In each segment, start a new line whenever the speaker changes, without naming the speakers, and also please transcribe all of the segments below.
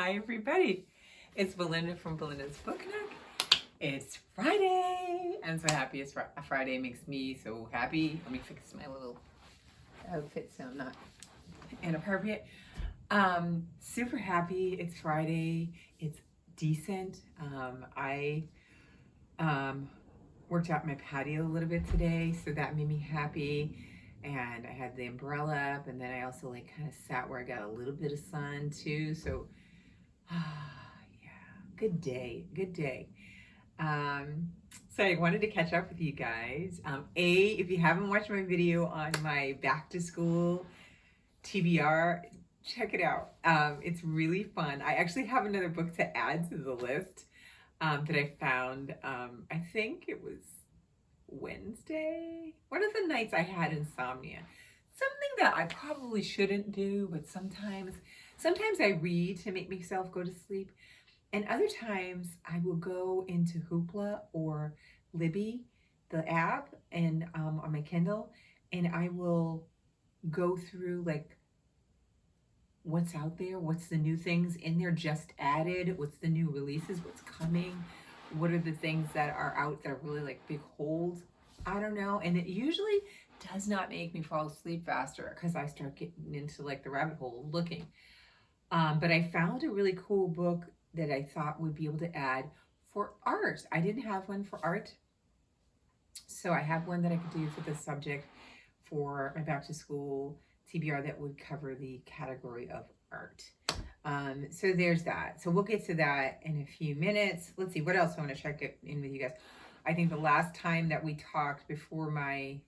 Hi everybody, it's Belinda from Belinda's Book Nook. It's Friday. I'm so happy it's Friday. Makes me so happy. Let me fix my little outfit so I'm not inappropriate. Super happy it's Friday. It's decent. I worked out my patio a little bit today, so that made me happy. And I had the umbrella up, and then I also like kind of sat where I got a little bit of sun too. So yeah, good day, good day. So I wanted to catch up with you guys. If you haven't watched my video on my back to school TBR, check it out. It's really fun. I actually have another book to add to the list that I found. I think it was Wednesday. One of the nights I had insomnia. Something that I probably shouldn't do, but sometimes I read to make myself go to sleep. And other times I will go into Hoopla or Libby, the app, and on my Kindle, and I will go through like what's out there, what's the new things in there just added, what's the new releases, what's coming, what are the things that are out that are really like big holds. I don't know. And it usually does not make me fall asleep faster because I start getting into like the rabbit hole looking. But I found a really cool book that I thought would be able to add for art. I didn't have one for art. So I have one that I could do for this subject for my back to school TBR that would cover the category of art. So there's that. So we'll get to that in a few minutes. Let's see, what else I want to check in with you guys. I think the last time that we talked before my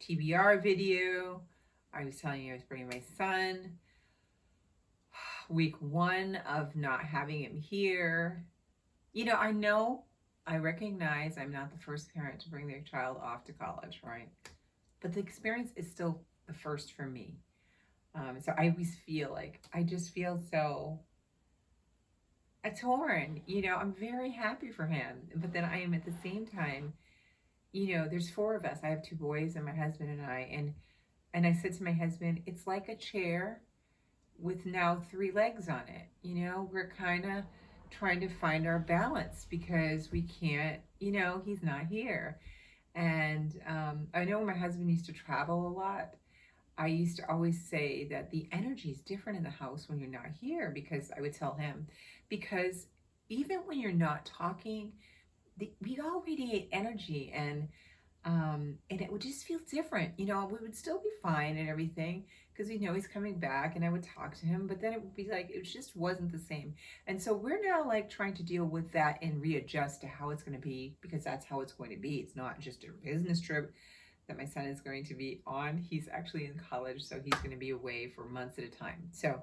TBR video, I was telling you I was bringing my son. Week 1 of not having him here. You know, I recognize I'm not the first parent to bring their child off to college, right? But the experience is still the first for me. So I always feel like, I just feel so torn. I'm very happy for him, but then I am at the same time, there's 4 of us. I have 2 boys and my husband and I, and I said to my husband, it's like a chair with now 3 legs on it. We're kind of trying to find our balance because we can't, he's not here. And I know my husband used to travel a lot. I used to always say that the energy is different in the house when you're not here, because I would tell him, because even when you're not talking, we all radiate energy, and it would just feel different. We would still be fine and everything because we know he's coming back, and I would talk to him, but then it would be like, it just wasn't the same. And so we're now like trying to deal with that and readjust to how it's going to be, because that's how it's going to be. It's not just a business trip that my son is going to be on. He's actually in college, so he's going to be away for months at a time. So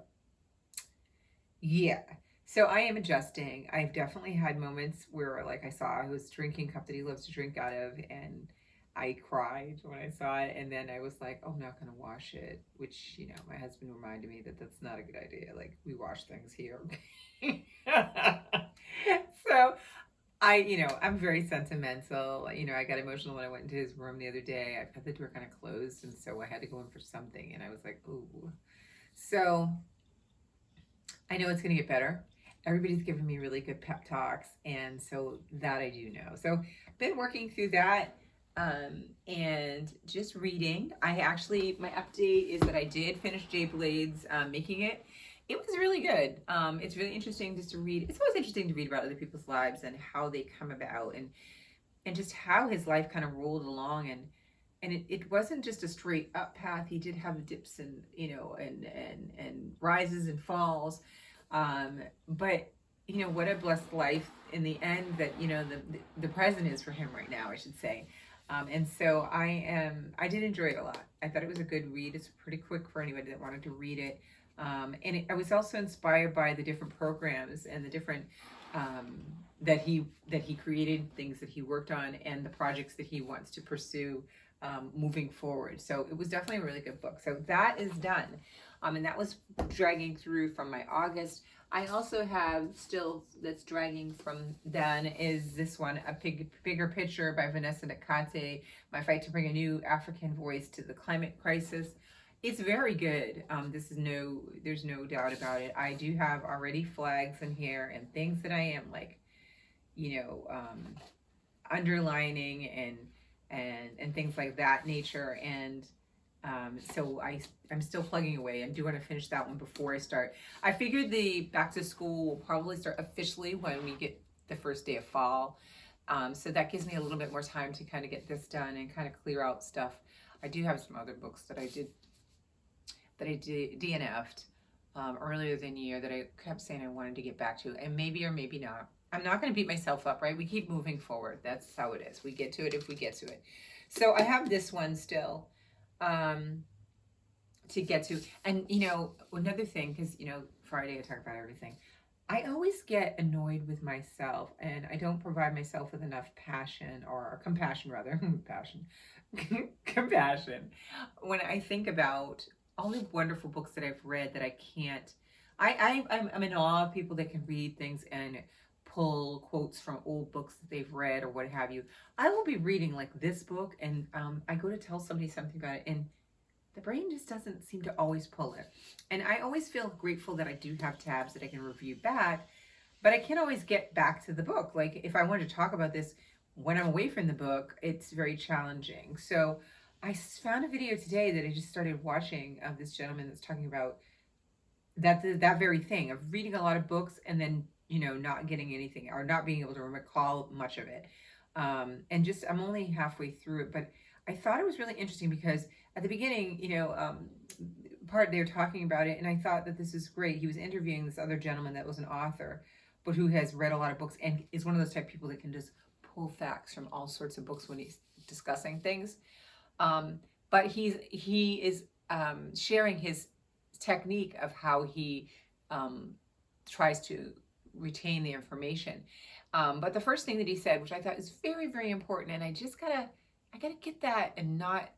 yeah. So I am adjusting. I've definitely had moments where, like, I saw his drinking cup that he loves to drink out of, and I cried when I saw it, and then I was like, oh, I'm not going to wash it, which, my husband reminded me that that's not a good idea. Like, we wash things here. So I'm very sentimental. I got emotional when I went into his room the other day. I had the door kind of closed, and so I had to go in for something, and I was like, ooh. So I know it's going to get better. Everybody's giving me really good pep talks, and so that I do know. So been working through that, and just reading. My update is that I did finish Jay Blade's Making It. It was really good. It's really interesting just to read. It's always interesting to read about other people's lives and how they come about, and just how his life kind of rolled along, and it wasn't just a straight up path. He did have dips and and rises and falls, but what a blessed life in the end that the present is for him right now, I should say. And so I did enjoy it a lot. I thought it was a good read. It's pretty quick for anybody that wanted to read it. I was also inspired by the different programs and the different that he created, things that he worked on, and the projects that he wants to pursue moving forward. So it was definitely a really good book. So that is done. And that was dragging through from my August. I also have still, that's dragging from then, is this one, A Bigger Picture by Vanessa Nakate, My Fight to Bring a New African Voice to the Climate Crisis. It's very good. There's no doubt about it. I do have already flags in here and things that I am like, you know, underlining and things like that nature. And so I'm still plugging away. I do want to finish that one before I start. I figured the back to school will probably start officially when we get the first day of fall. So that gives me a little bit more time to kind of get this done and kind of clear out stuff. I do have some other books that I did DNF'd earlier than the year that I kept saying I wanted to get back to, and maybe or maybe not. I'm not going to beat myself up, right? We keep moving forward. That's how it is. We get to it if we get to it. So I have this one still to get to. And, you know, another thing, because, you know, Friday I talk about everything. I always get annoyed with myself, and I don't provide myself with enough passion or compassion, rather, passion, compassion, when I think about all the wonderful books that I've read that I can't. I'm in awe of people that can read things and pull quotes from old books that they've read or what have you. I will be reading like this book, and I go to tell somebody something about it, and the brain just doesn't seem to always pull it. And I always feel grateful that I do have tabs that I can review back, but I can't always get back to the book. Like if I wanted to talk about this when I'm away from the book, it's very challenging. So I found a video today that I just started watching of this gentleman that's talking about that very thing of reading a lot of books and then, you know, not getting anything or not being able to recall much of it. And just, I'm only halfway through it, but I thought it was really interesting because at the beginning, you know, part they were talking about it, and I thought that this is great. He was interviewing this other gentleman that was an author, but who has read a lot of books and is one of those type of people that can just pull facts from all sorts of books when he's discussing things. But he is sharing his technique of how he tries to retain the information. But the first thing that he said, which I thought is very, very important, and I gotta get that and not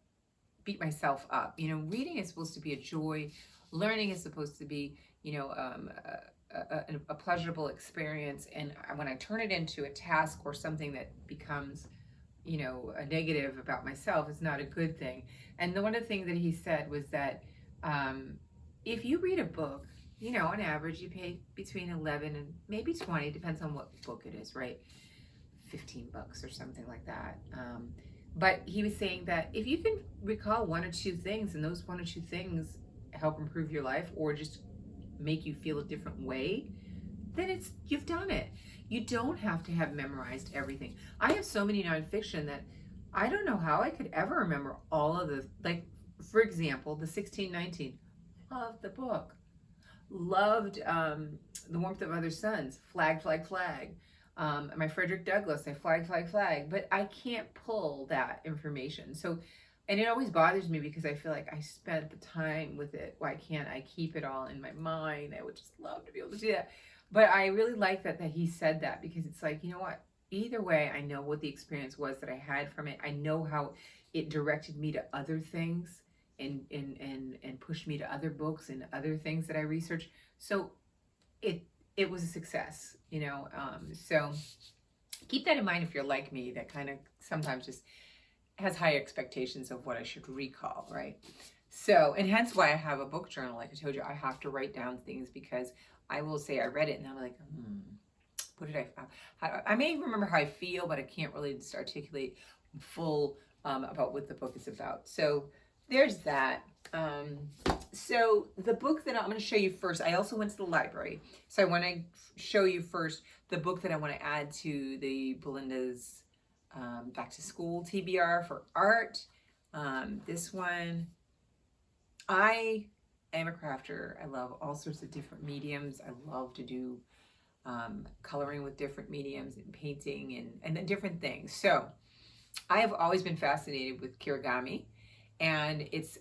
beat myself up. You know, reading is supposed to be a joy. Learning is supposed to be, you know, a pleasurable experience. And when I turn it into a task or something that becomes, you know, a negative about myself, it's not a good thing. And the one of the things that he said was that if you read a book, you know, on average, you pay between 11 and maybe 20, depends on what book it is, right? $15 or something like that. But he was saying that if you can recall one or two things, and those one or two things help improve your life or just make you feel a different way, then you've done it. You don't have to have memorized everything. I have so many nonfiction that I don't know how I could ever remember all of the, like, for example, the 1619. Loved the book. Loved The Warmth of Other Suns. Flag, flag, flag. My Frederick Douglass, I flag, but I can't pull that information. So, and it always bothers me because I feel like I spent the time with it. Why can't I keep it all in my mind? I would just love to be able to do that. But I really like that he said that, because it's like, you know what? Either way, I know what the experience was that I had from it. I know how it directed me to other things and pushed me to other books and other things that I researched. So it was a success, you know. So keep that in mind if you're like me, that kind of sometimes just has high expectations of what I should recall, right? So, and hence why I have a book journal. Like I told you, I have to write down things because I will say I read it and I'm like, what did I may remember how I feel, but I can't really just articulate full about what the book is about. So there's that. So the book that I'm going to show you first, I also went to the library. So I want to show you first the book that I want to add to the Belinda's back to school TBR for art. This one, I am a crafter. I love all sorts of different mediums. I love to do coloring with different mediums and painting and different things. So I have always been fascinated with kirigami, and it's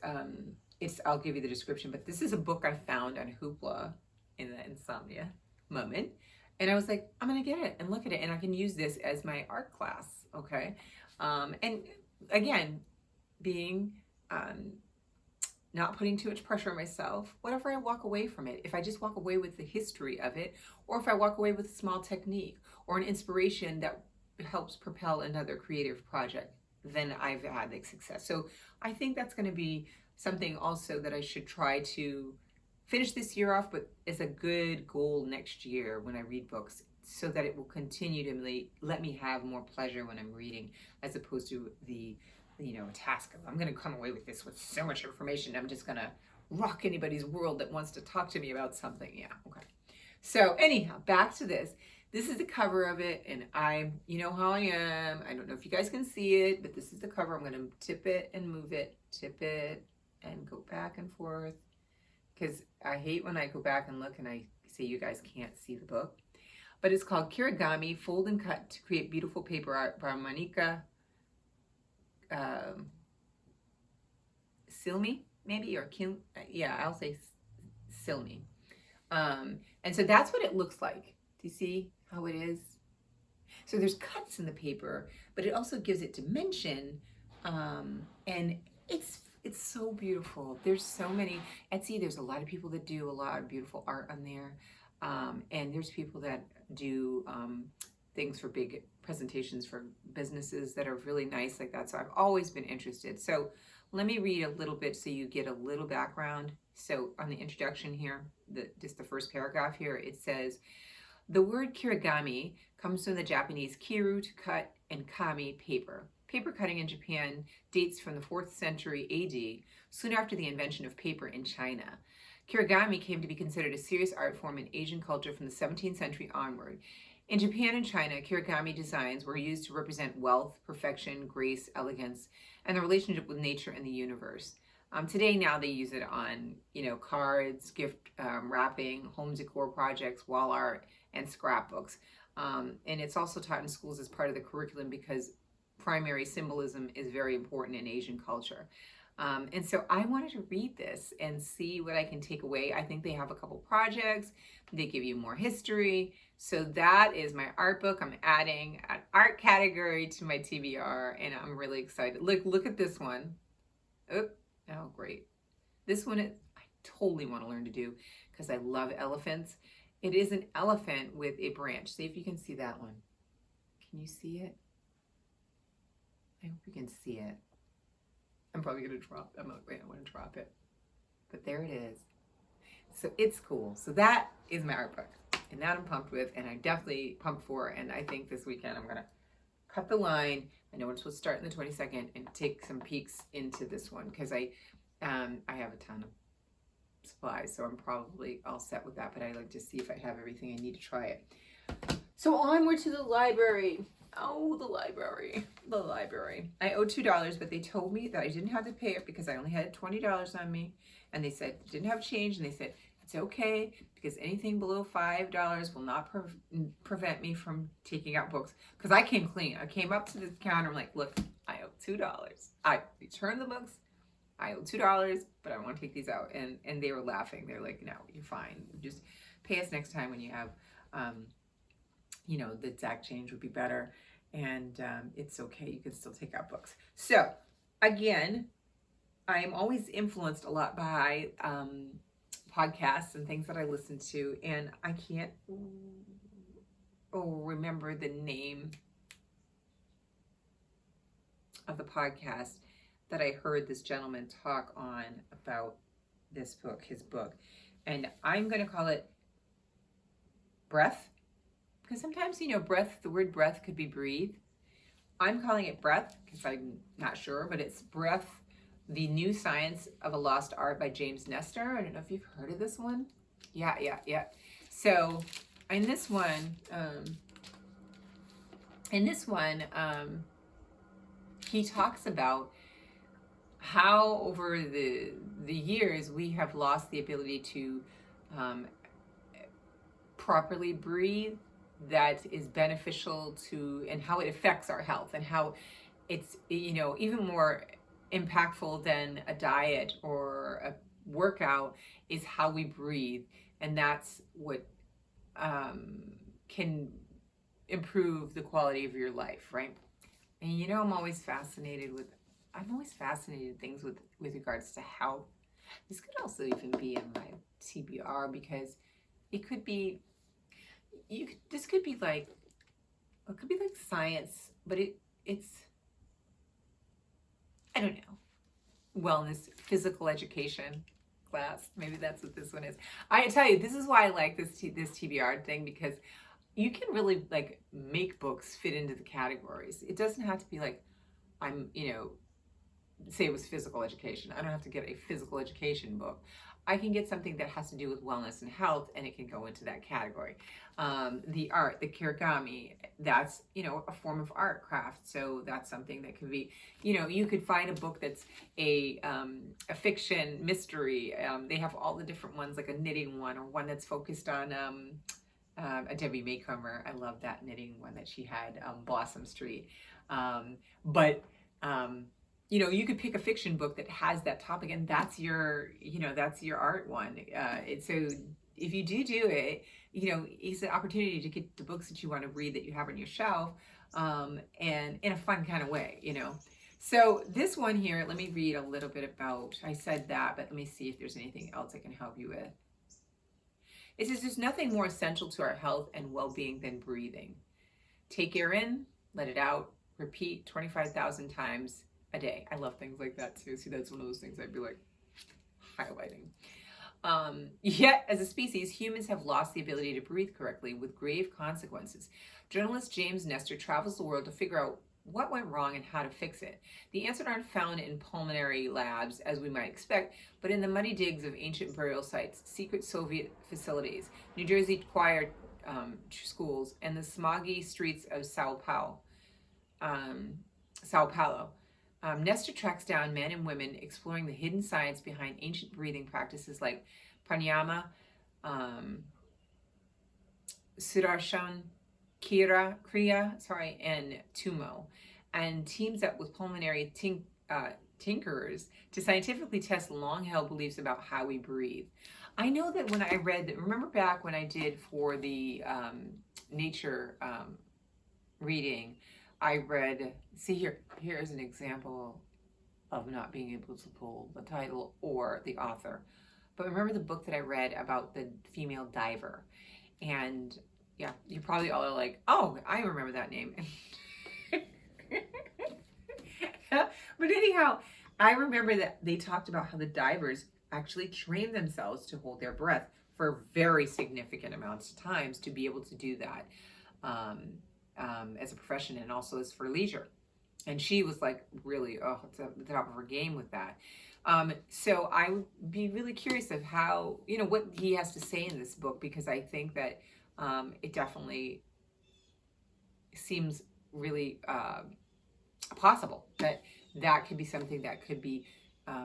I'll give you the description, but this is a book I found on Hoopla in the insomnia moment. And I was like, I'm going to get it and look at it, and I can use this as my art class. Okay. And again, being, not putting too much pressure on myself, whatever I walk away from it, if I just walk away with the history of it, or if I walk away with a small technique or an inspiration that helps propel another creative project, then I've had like success. So I think that's going to be something also that I should try to finish this year off, but is a good goal next year when I read books, so that it will continue to let me have more pleasure when I'm reading, as opposed to the task of, I'm going to come away with this with so much information, I'm just going to rock anybody's world that wants to talk to me about something. Yeah, okay. So anyhow, back to this. This is the cover of it, and you know how I am. I don't know if you guys can see it, but this is the cover. I'm going to tip it and move it, tip it and go back and forth, because I hate when I go back and look and I say you guys can't see the book. But it's called Kirigami, Fold and Cut to Create Beautiful Paper Art by Monica Silmi, maybe, or Kim. Yeah, I'll say Silmi. And so that's what it looks like. Do you see how it is? So there's cuts in the paper, but it also gives it dimension, and it's so beautiful. There's so many. Etsy, there's a lot of people that do a lot of beautiful art on there, and there's people that do things for big presentations for businesses that are really nice like that. So I've always been interested. So let me read a little bit so you get a little background. So on the introduction here, just the first paragraph here, it says, the word kirigami comes from the Japanese kiru, to cut, and kami, paper. Paper cutting in Japan dates from the 4th century AD, soon after the invention of paper in China. Kirigami came to be considered a serious art form in Asian culture from the 17th century onward. In Japan and China, kirigami designs were used to represent wealth, perfection, grace, elegance, and the relationship with nature and the universe. Today, now they use it on, cards, gift wrapping, home decor projects, wall art, and scrapbooks. And it's also taught in schools as part of the curriculum because primary symbolism is very important in Asian culture. And so I wanted to read this and see what I can take away. I think they have a couple projects. They give you more history. So that is my art book. I'm adding an art category to my TBR, and I'm really excited. Look at this one. Oh, great. This one I totally want to learn to do because I love elephants. It is an elephant with a branch. See if you can see that one. Can you see it? I hope you can see it. I'm probably going to drop it. I want to drop it. But there it is. So it's cool. So that is my art book. And that I'm pumped with, and I'm definitely pumped for. And I think this weekend I'm going to cut the line. I know we're supposed to start in the 22nd and take some peeks into this one because I have a ton of supplies, so I'm probably all set with that, but I like to see if I have everything I need to try it. So onward to the library. Oh, the library. I owe $2, but they told me that I didn't have to pay it because I only had $20 on me, and they said didn't have change, and they said it's okay because anything below $5 will not prevent me from taking out books, because I came clean. I came up to the counter, I'm like, look, I owe $2. I returned the books. I owe $2, but I want to take these out. And they were laughing. They're like, no, you're fine. Just pay us next time when you have, the exact change would be better. And it's okay. You can still take out books. So again, I am always influenced a lot by podcasts and things that I listen to. And I can't remember the name of the podcast that I heard this gentleman talk on about this book, his book. And I'm going to call it Breath, because sometimes, breath, the word breath could be breathe. I'm calling it Breath because I'm not sure, but it's Breath, The New Science of a Lost Art by James Nestor. I don't know if you've heard of this one. Yeah. So in this one, he talks about how over the years we have lost the ability to properly breathe, that is beneficial to, and how it affects our health, and how it's even more impactful than a diet or a workout is how we breathe. And that's what can improve the quality of your life, right? And I'm always fascinated things with regards to health. This could also even be in my TBR because it could be, this could be like, it could be like science, but it's, I don't know. wellness, physical education class. Maybe that's what this one is. I tell you, this is why I like this TBR thing, because you can really like make books fit into the categories. It doesn't have to be like I'm, say it was physical education. I don't have to get a physical education book. I can get something that has to do with wellness and health, and it can go into that category. The art, the kirigami, that's, a form of art craft. So that's something that could be, you could find a book that's a fiction mystery. They have all the different ones, like a knitting one, or one that's focused on a Debbie Maycomer. I love that knitting one that she had, Blossom Street. But you could pick a fiction book that has that topic, and that's your art one. So if you do it, it's an opportunity to get the books that you want to read that you have on your shelf, and in a fun kind of way, So this one here, let me read a little bit about, I said that, but let me see if there's anything else I can help you with. It says, there's nothing more essential to our health and well-being than breathing. Take air in, let it out, repeat 25,000 times a day. I love things like that too. See, that's one of those things I'd be like highlighting. Yet, as a species, humans have lost the ability to breathe correctly, with grave consequences. Journalist James Nestor travels the world to figure out what went wrong and how to fix it. The answers aren't found in pulmonary labs, as we might expect, but in the muddy digs of ancient burial sites, secret Soviet facilities, New Jersey choir schools, and the smoggy streets of Sao Paulo. Nestor tracks down men and women exploring the hidden science behind ancient breathing practices like pranayama, sudarshan, kriya, and tumo, and teams up with pulmonary tinkerers to scientifically test long-held beliefs about how we breathe. I know that when I read, remember back when I did for the nature reading, I read, here's an example of not being able to pull the title or the author. But remember the book that I read about the female diver? And yeah, you probably all are like, oh, I remember that name. But anyhow, I remember that they talked about how the divers actually train themselves to hold their breath for very significant amounts of times to be able to do that. As a profession, and also as for leisure. And she was like really at the top of her game with that. So I would be really curious of how, what he has to say in this book, because I think that it definitely seems really possible that could be something that could be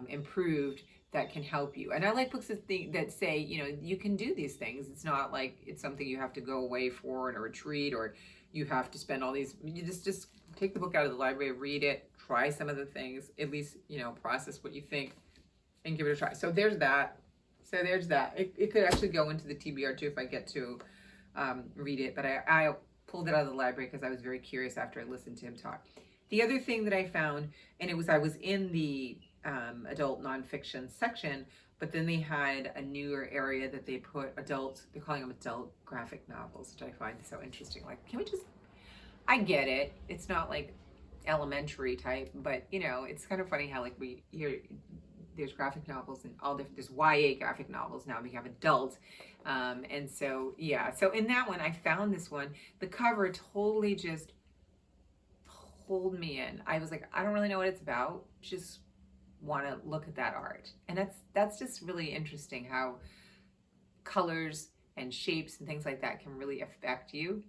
improved, that can help you. And I like books that say, you can do these things. It's not like it's something you have to go away for in a retreat, or you have to spend all these, you just take the book out of the library, read it, try some of the things, at least, process what you think and give it a try. So there's that. It could actually go into the TBR too if I get to read it, but I pulled it out of the library because I was very curious after I listened to him talk. The other thing that I found, and I was in the adult nonfiction section, but then they had a newer area that they put they're calling them adult graphic novels, which I find so interesting. Like, I get it. It's not like elementary type, but it's kind of funny how like there's graphic novels and all different, there's YA graphic novels now, we have adult. And so, yeah. So in that one, I found this one, the cover totally just pulled me in. I was like, I don't really know what it's about. Just want to look at that art. And that's just really interesting how colors and shapes and things like that can really affect you.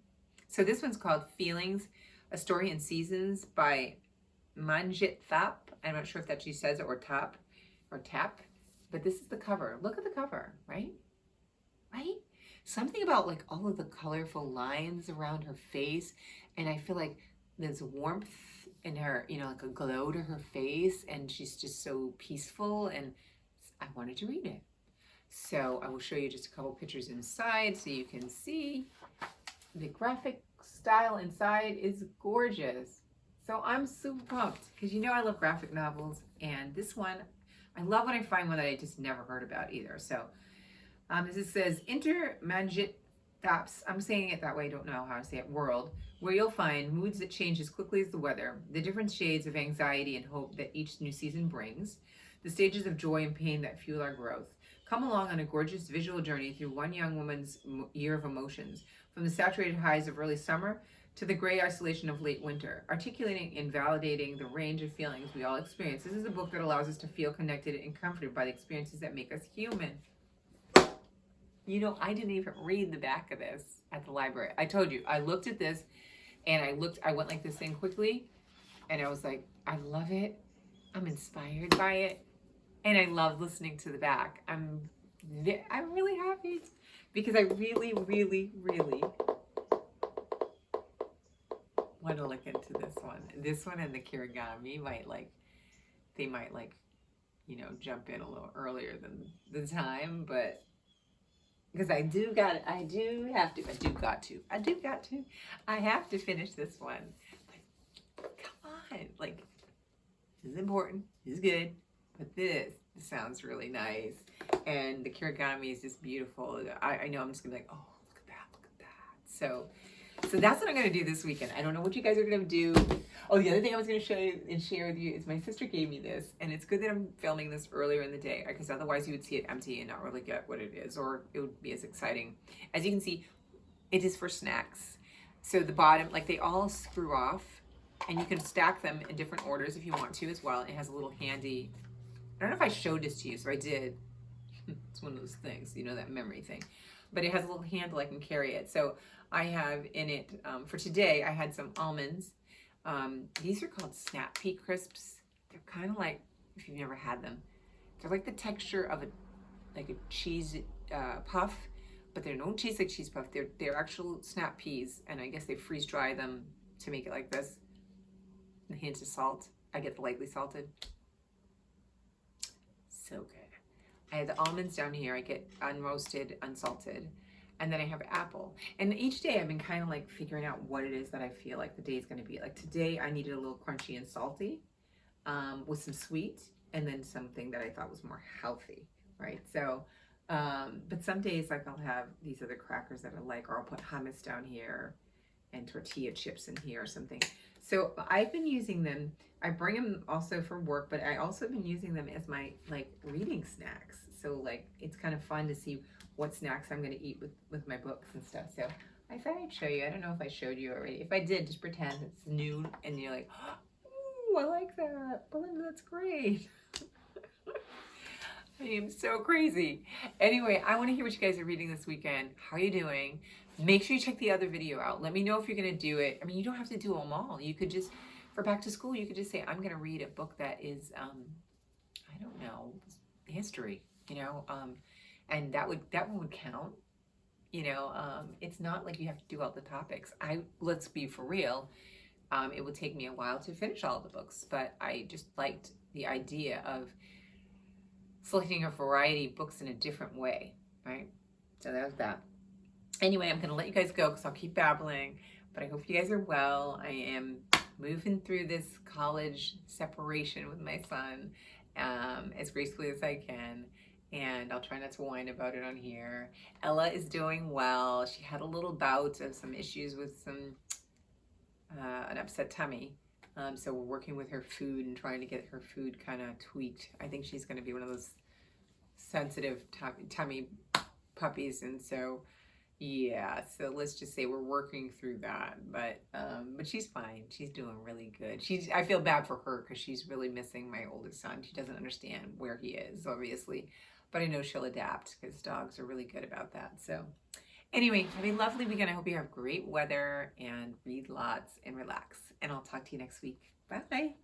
So this one's called Feelings, A Story in Seasons by Manjit Thap. I'm not sure if that she says it, or Tap, but this is the cover. Look at the cover, right? Something about like all of the colorful lines around her face, and I feel like there's warmth in her, like a glow to her face, and she's just so peaceful, and I wanted to read it. So I will show you just a couple pictures inside so you can see. The graphic style inside is gorgeous. So I'm super pumped because I love graphic novels, and this one, I love when I find one that I just never heard about either. So as it says, enter Manjit Thap's, I'm saying it that way, I don't know how to say it, world, where you'll find moods that change as quickly as the weather, the different shades of anxiety and hope that each new season brings. the stages of joy and pain that fuel our growth. Come along on a gorgeous visual journey through one young woman's year of emotions, from the saturated highs of early summer to the gray isolation of late winter, articulating and validating the range of feelings we all experience. This is a book that allows us to feel connected and comforted by the experiences that make us human. You know, I didn't even read the back of this at the library. I told you, I looked at this and I went like this thing quickly, and I was like, I love it. I'm inspired by it. And I love listening to the back. I'm really happy because I really, really, really want to look into this one. This one and the Kirigami might jump in a little earlier than the time, but because I have to finish this one. But come on, like, this is important, this is good, but this sounds really nice. And the Kirigami is just beautiful. I know I'm just gonna be like, oh, look at that. So that's what I'm going to do this weekend. I don't know what you guys are going to do. Oh, the other thing I was going to show you and share with you is my sister gave me this. And it's good that I'm filming this earlier in the day, because otherwise you would see it empty and not really get what it is, or it would be as exciting. As you can see, it is for snacks. So the bottom, like, they all screw off, and you can stack them in different orders if you want to as well. It has a little handy, I don't know if I showed this to you, so I did. It's one of those things, you know, that memory thing. But it has a little handle I can carry it. So I have in it, for today, I had some almonds. These are called Snap Pea Crisps. They're kind of like, if you've never had them, they're like the texture of a cheese puff, but they don't taste like cheese puff. They're actual snap peas, and I guess they freeze dry them to make it like this. A hint of salt. I get the lightly salted. So good. I have the almonds down here. I get unroasted, unsalted. And then I have apple. And each day I've been kind of like figuring out what it is that I feel like the day is going to be. Like today I needed a little crunchy and salty with some sweet, and then something that I thought was more healthy, right? So, but some days, like, I'll have these other crackers that I like, or I'll put hummus down here and tortilla chips in here or something. So I've been using them. I bring them also for work, but I also been using them as my, like, reading snacks. So, like, it's kind of fun to see what snacks I'm going to eat with my books and stuff. So I thought I'd show you. I don't know if I showed you already. If I did, just pretend it's noon and you're like, oh, I like that. Belinda, that's great. I am so crazy. Anyway, I want to hear what you guys are reading this weekend. How are you doing? Make sure you check the other video out. Let me know if you're going to do it. I mean, you don't have to do them all. You could just, for back to school, you could just say, I'm going to read a book that is, I don't know, history, you know, and that one would count. You know, it's not like you have to do all the topics. Let's be for real. It would take me a while to finish all the books, but I just liked the idea of selecting a variety of books in a different way, right? So there's that. Anyway, I'm going to let you guys go because I'll keep babbling, but I hope you guys are well. I am moving through this college separation with my son as gracefully as I can. And I'll try not to whine about it on here. Ella is doing well. She had a little bout of some issues with an upset tummy. So we're working with her food and trying to get her food kind of tweaked. I think she's going to be one of those sensitive tummy puppies. And so, yeah, so let's just say we're working through that. But she's fine. She's doing really good. I feel bad for her because she's really missing my oldest son. She doesn't understand where he is, obviously. But I know she'll adapt because dogs are really good about that. So anyway, have a lovely weekend. I hope you have great weather and read lots and relax. And I'll talk to you next week. Bye.